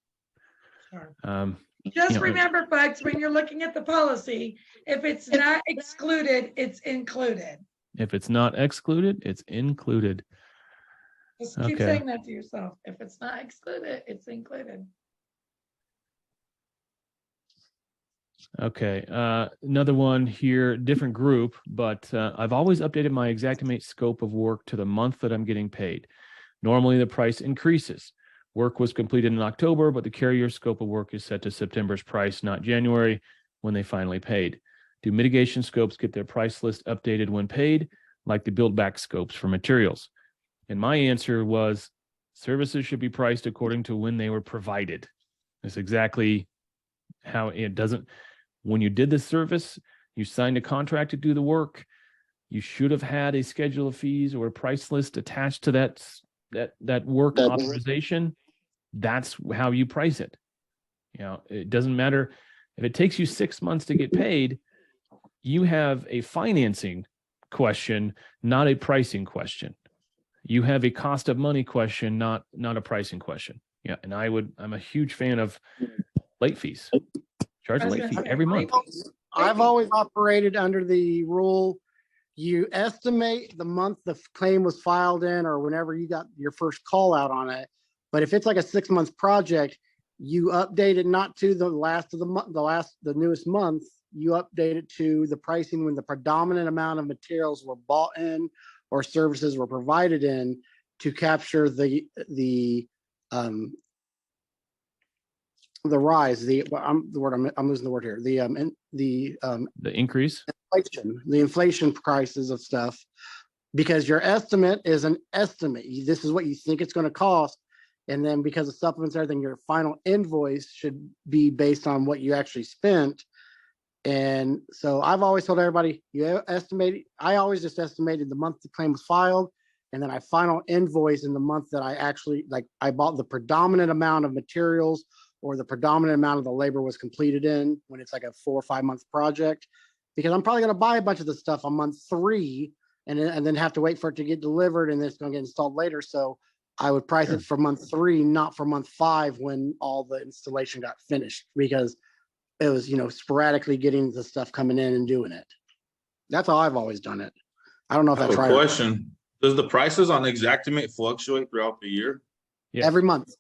Sure. Just remember, folks, when you're looking at the policy, if it's not excluded, it's included. If it's not excluded, it's included. Just keep saying that to yourself. If it's not excluded, it's included. Okay. Another one here, different group, but I've always updated my Xactimate scope of work to the month that I'm getting paid. Normally, the price increases. Work was completed in October, but the carrier scope of work is set to September's price, not January, when they finally paid. Do mitigation scopes get their price list updated when paid, like the build back scopes for materials? And my answer was services should be priced according to when they were provided. That's exactly how it doesn't. When you did the service, you signed a contract to do the work. You should have had a schedule of fees or a price list attached to that work authorization. That's how you price it. It doesn't matter if it takes you 6 months to get paid. You have a financing question, not a pricing question. You have a cost of money question, not a pricing question. Yeah, and I'm a huge fan of late fees. Charge a late fee every month. I've always operated under the rule, you estimate the month the claim was filed in or whenever you got your first call out on it. But if it's like a 6-month project, you update it not to the last of the month, the newest month, you update it to the pricing when the predominant amount of materials were bought in or services were provided in, to capture the rise, I'm losing the word here. The increase, the inflation prices of stuff, because your estimate is an estimate. This is what you think it's going to cost. And then because of supplements and everything, your final invoice should be based on what you actually spent. And so I've always told everybody, I always just estimated the month the claim was filed. And then I final invoice in the month that I actually, like, I bought the predominant amount of materials or the predominant amount of the labor was completed in, when it's like a 4 or 5 month project, because I'm probably going to buy a bunch of the stuff on month 3 and then have to wait for it to get delivered, and then it's going to get installed later. So I would price it for month 3, not for month 5 when all the installation got finished, because it was, sporadically getting the stuff coming in and doing it. That's how I've always done it. I don't know if I have that's a right. question. Does the prices on Xactimate fluctuate throughout the year? Yes. Every month.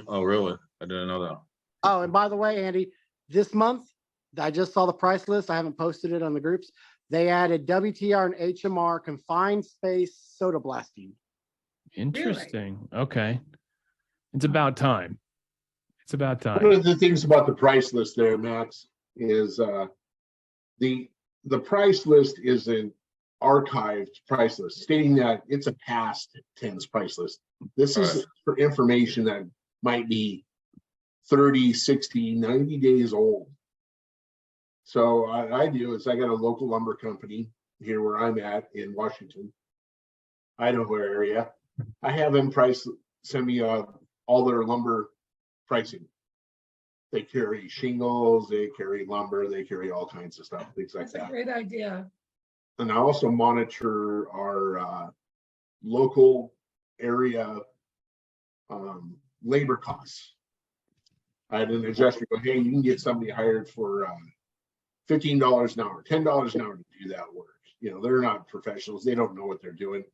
Oh, really? I didn't know that. Oh, and by the way, Andy, this month, I just saw the price list. I haven't posted it on the groups. They added WTR and HMR confined space soda blasting. Interesting. Okay. It's about time. It's about One time. of the things about the price list there, Max, is the price list is an archived price list, stating that it's a past tense price list. This is for information that might be 30, 60, 90 days old. So what I do is I got a local lumber company here where I'm at in Washington, Idaho area. I have them send me all their lumber pricing. They carry shingles, they carry lumber, they carry all kinds of stuff, things like that. That's a great idea. And I also monitor our local area labor costs. I had an adjuster go, hey, you can get somebody hired for $15 an hour, $10 an hour to do that work. They're not professionals. They don't know what they're doing.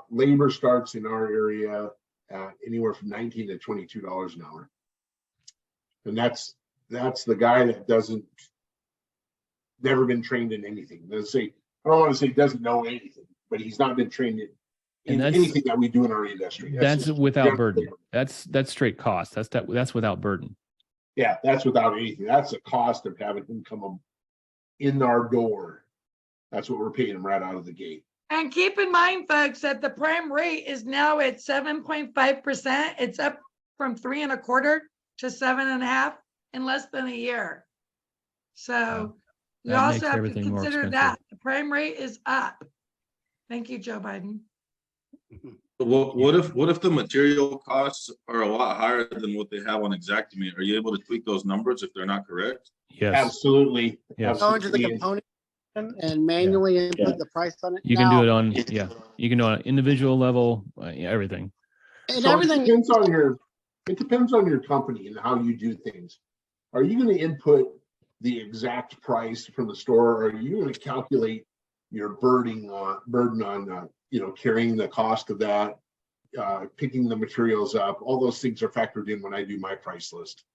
Labor starts in our area at anywhere from $19 to $22 an hour. And that's the guy that never been trained in anything. I don't want to say doesn't know anything, but he's not been trained in anything that we do in our industry. That's without burden. That's straight cost. That's without burden. Yeah, that's without anything. That's the cost of having him come in our door. That's what we're paying him right out of the gate. And keep in mind, folks, that the prime rate is now at 7.5%. It's up from 3.25% to 7.5% in less than a year. So you That also makes have to everything more consider expensive. that the prime rate is up. Thank you, Joe Biden. What if the material costs are a lot higher than what they have on Xactimate? Are you able to tweak those numbers if they're not correct? Yes. Absolutely. Yes. Go into the component and manually input the price on it. You can do it on, you can do it on an individual level, everything. And So everything. it depends on your company and how you do things. Are you going to input the exact price from the store, or are you going to calculate your burden on carrying the cost of that, picking the materials up? All those things are factored in when I do my price list.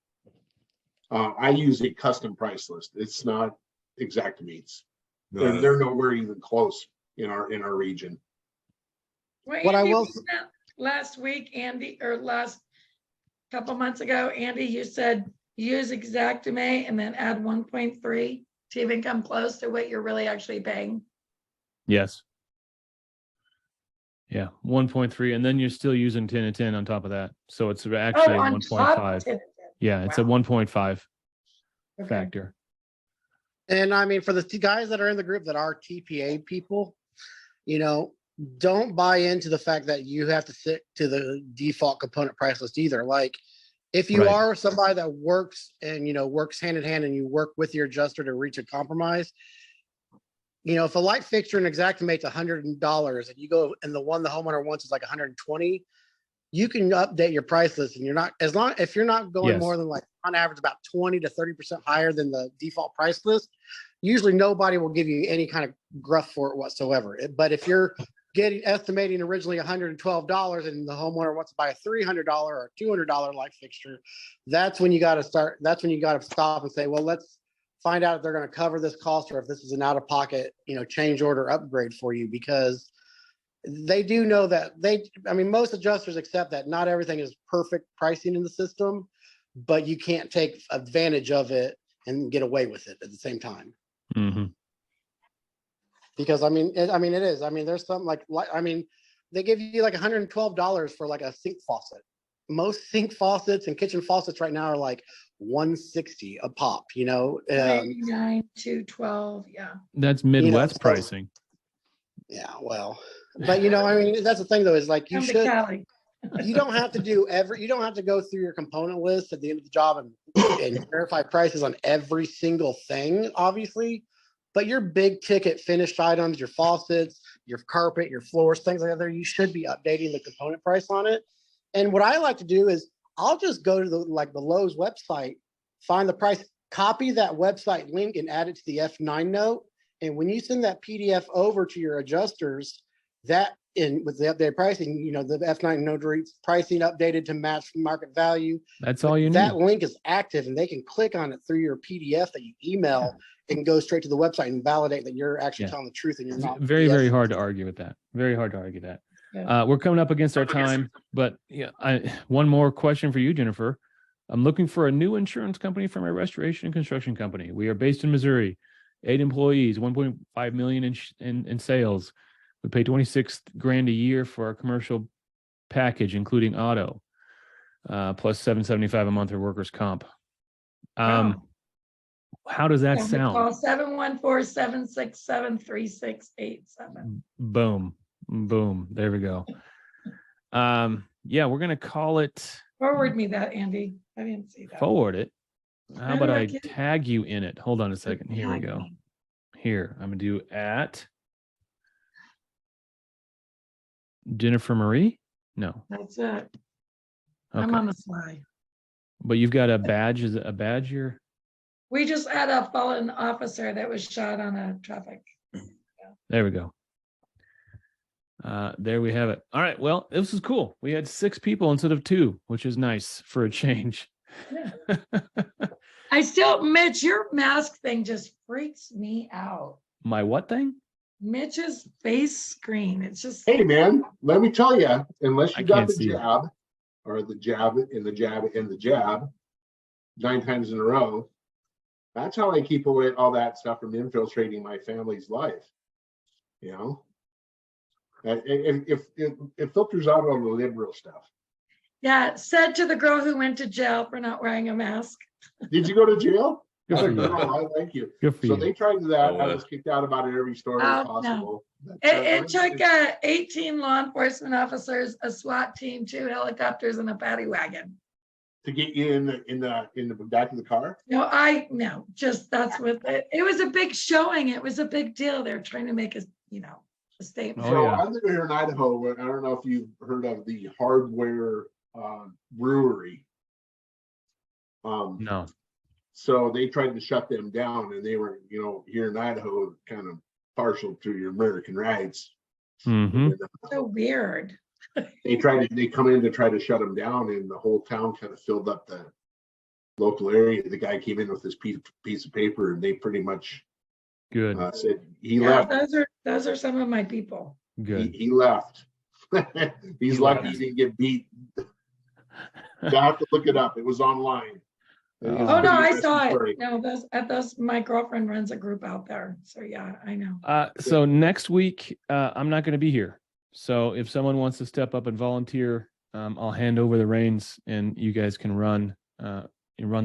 I use a custom price list. It's not Xactimate's. They're nowhere even close in our region. Well, What I Andy, will- wasn't that last week, Andy, or last couple months ago, Andy, you said use Xactimate and then add 1.3 to even come close to what you're really actually paying. Yes. Yeah, 1.3, and then you're still using 10 and 10 on top of that. So it's actually on 1.5. top. Yeah, it's a Wow. 1.5 Okay. factor. And I mean, for the guys that are in the group that are TPA people, don't buy into the fact that you have to stick to the default component price list either. Like, if you Right. are somebody that works and works hand in hand and you work with your adjuster to reach a compromise, if a light fixture in Xactimate's $100 and you go and the one the homeowner wants is like 120, you can update your price list and if you're not going Yes. more than like on average about 20 to 30% higher than the default price list, usually nobody will give you any kind of gruff for it whatsoever. But if you're estimating originally $112 and the homeowner wants to buy a $300 or $200 light fixture, that's when you got to stop and say, well, let's find out if they're going to cover this cost or if this is an out-of-pocket, change order upgrade for you, because they do know that most adjusters accept that not everything is perfect pricing in the system, but you can't take advantage of it and get away with it at the same time. Mm-hmm. Because it is. There's something they give you like $112 for like a sink faucet. Most sink faucets and kitchen faucets right now are like $160 a pop. 99 to 12. Yeah. That's Midwest so- pricing. Yeah, well, but that's the thing though, is like Come to Cali. you don't have to go through your component list at the end of the job and verify prices on every single thing, obviously. But your big ticket finished items, your faucets, your carpet, your floors, things like that, you should be updating the component price on it. And what I like to do is I'll just go to the Lowe's website, find the price, copy that website link and add it to the F9 note. And when you send that PDF over to your adjusters, with the updated pricing, the F9 note reads pricing updated to match market value. That's all you need. That link is active and they can click on it through your PDF that you email and go straight to the website and validate that you're actually telling the truth and you're not. Very, very hard to argue with that. Very hard to argue that. Yeah. We're coming up against our time, but one more question for you, Jennifer. I'm looking for a new insurance company for my restoration and construction company. We are based in Missouri, 8 employees, 1.5 million in sales. We pay $26,000 a year for our commercial package, including auto, plus $775 a month for workers' comp. Wow. How does that sound? Call 714-767-3687. Boom. Boom. There we go. We're going to call it. Forward me that, Andy. I didn't see that. Forward it. How How about do I I get it? tag you in it? Hold on a second. Here we Tag go. me. Here, I'm going to do at Jennifer Marie. No. That's it. Okay. I'm on the fly. But you've got a badge. Is it a badge here? We just had a fallen officer that was shot on a traffic. There we go. There we have it. All right. Well, this is cool. We had 6 people instead of 2, which is nice for a change. Yeah. Mitch, your mask thing just freaks me out. My what thing? Mitch's face screen. It's just. Hey, man, let me tell you, unless I you got can't the see it. jab or the jab and the jab and the jab 9 times in a row, that's how I keep away all that stuff from infiltrating my family's life. It filters out all the liberal stuff. Yeah, said to the girl who went to jail for not wearing a mask. Did you go to jail? Good for No, you. I like you. Good for So you. they tried that. I Oh, was kicked out about every story Oh, possible. It took 18 law enforcement officers, a SWAT team, 2 helicopters, and a paddy wagon. to get you in the back of the car. That's what it was, a big showing. It was a big deal. They're trying to make a statement. Oh, So yeah. I live here in Idaho. Where I don't know if you've heard of the Hardware Brewery. No. So they tried to shut them down, and they were, here in Idaho, kind of partial to your American rights. Mm-hmm. So weird. They come in to try to shut them down, and the whole town kind of filled up the local area. The guy came in with this piece of paper, and they pretty much Good. said he Yeah, left. those are some of my people. Good. He left. He's lucky he didn't get beat. You have to look it up. It was online. Oh, Oh no, I Pretty saw interesting it. No, those my girlfriend runs a group out there. So yeah, I know. So next week, I'm not going to be here. So if someone wants to step up and volunteer, I'll hand over the reins, and you guys can run the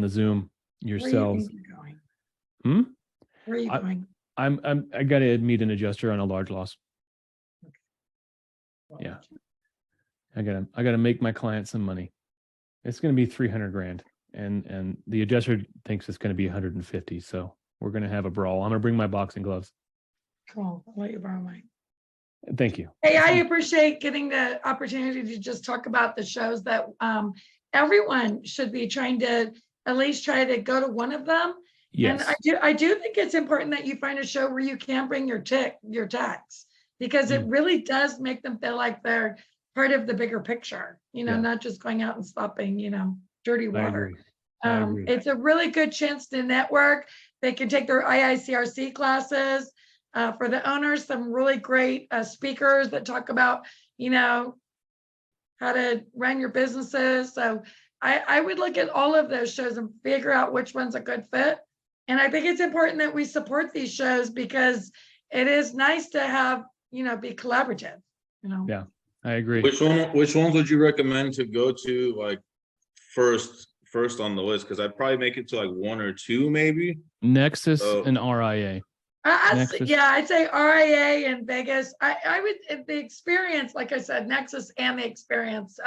Zoom yourselves. Where are you going? Hmm? Where are you going? I got to meet an adjuster on a large loss. Yeah. I gotta make my client some money. It's going to be $300,000, and the adjuster thinks it's going to be 150. So we're going to have a brawl. I'm going to bring my boxing gloves. Cool. I'll let you borrow mine. Thank you. Hey, I appreciate getting the opportunity to just talk about the shows that everyone should be trying to at least try to go to one of them. Yes. And I do think it's important that you find a show where you can bring your tax, because it really does make them feel like they're part of the bigger picture, Yeah. not just going out and slopping, dirty I water. agree. I agree. It's a really good chance to network. They can take their IICRC classes. For the owners, some really great speakers that talk about, how to run your businesses. So I would look at all of those shows and figure out which one's a good fit. And I think it's important that we support these shows, because it is nice to have, be collaborative, Yeah, I agree. Which ones would you recommend to go to like first on the list? Because I'd probably make it to like 1 or 2 maybe. Nexus Oh. and RIA. Nexus. Yeah, I'd say RIA and Vegas. I would, the experience, like I said, Nexus and the experience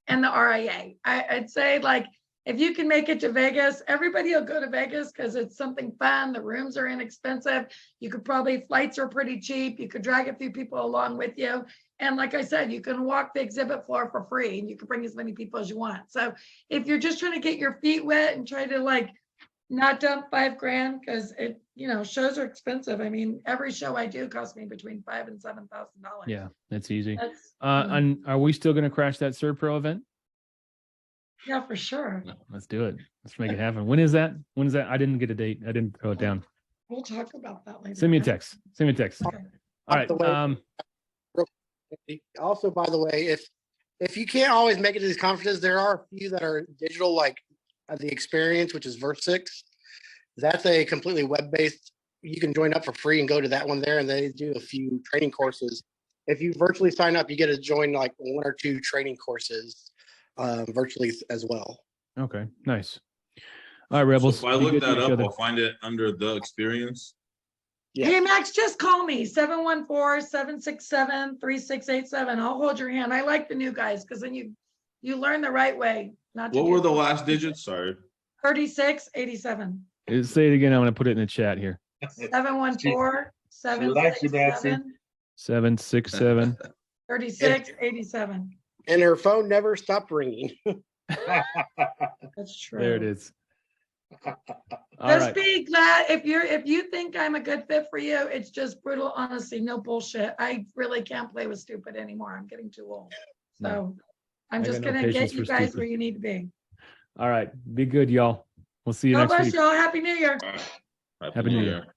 and the RIA. I'd say, like, if you can make it to Vegas, everybody will go to Vegas because it's something fun. The rooms are inexpensive. You could probably, flights are pretty cheap. You could drag a few people along with you. And like I said, you can walk the exhibit floor for free, and you can bring as many people as you want. So if you're just trying to get your feet wet and try to like not dump $5,000, because it, shows are expensive. I mean, every show I do costs me between $5,000 and $7,000. Yeah, that's easy. That's, And are we still going to crash that CertPro event? yeah, for sure. Let's do it. Let's make it happen. When is that? I didn't get a date. I didn't throw it down. We'll talk about that later. Send me a text. Okay. All right. By the way, also, by the way, if you can't always make it to these conferences, there are a few that are digital, like the Experience, which is Verse6. That's a completely web-based. You can join up for free and go to that one there, and they do a few training courses. If you virtually sign up, you get to join like 1 or 2 training courses virtually as well. Okay, nice. All right, Rebels. So if I be look good to that each up, other. I'll find it under the Experience. Yeah. Hey, Max, just call me, 714-767-3687. I'll hold your hand. I like the new guys, because then you learn the right way. Not to What do were the last digits? Sorry. 3687. Say it again. I'm going to put it in the chat here. 714-767. 767. 3687. And her phone never stopped ringing. That's true. There it is. All Just right. be glad if you think I'm a good fit for you. It's just brutal honesty, no bullshit. I really can't play with stupid anymore. I'm getting too old. So I'm I just got no gonna patience get you for guys stupid. where you need to be. All right. Be good, y'all. We'll see you God next bless week. y'all. Happy New Year. All right. Happy New Year.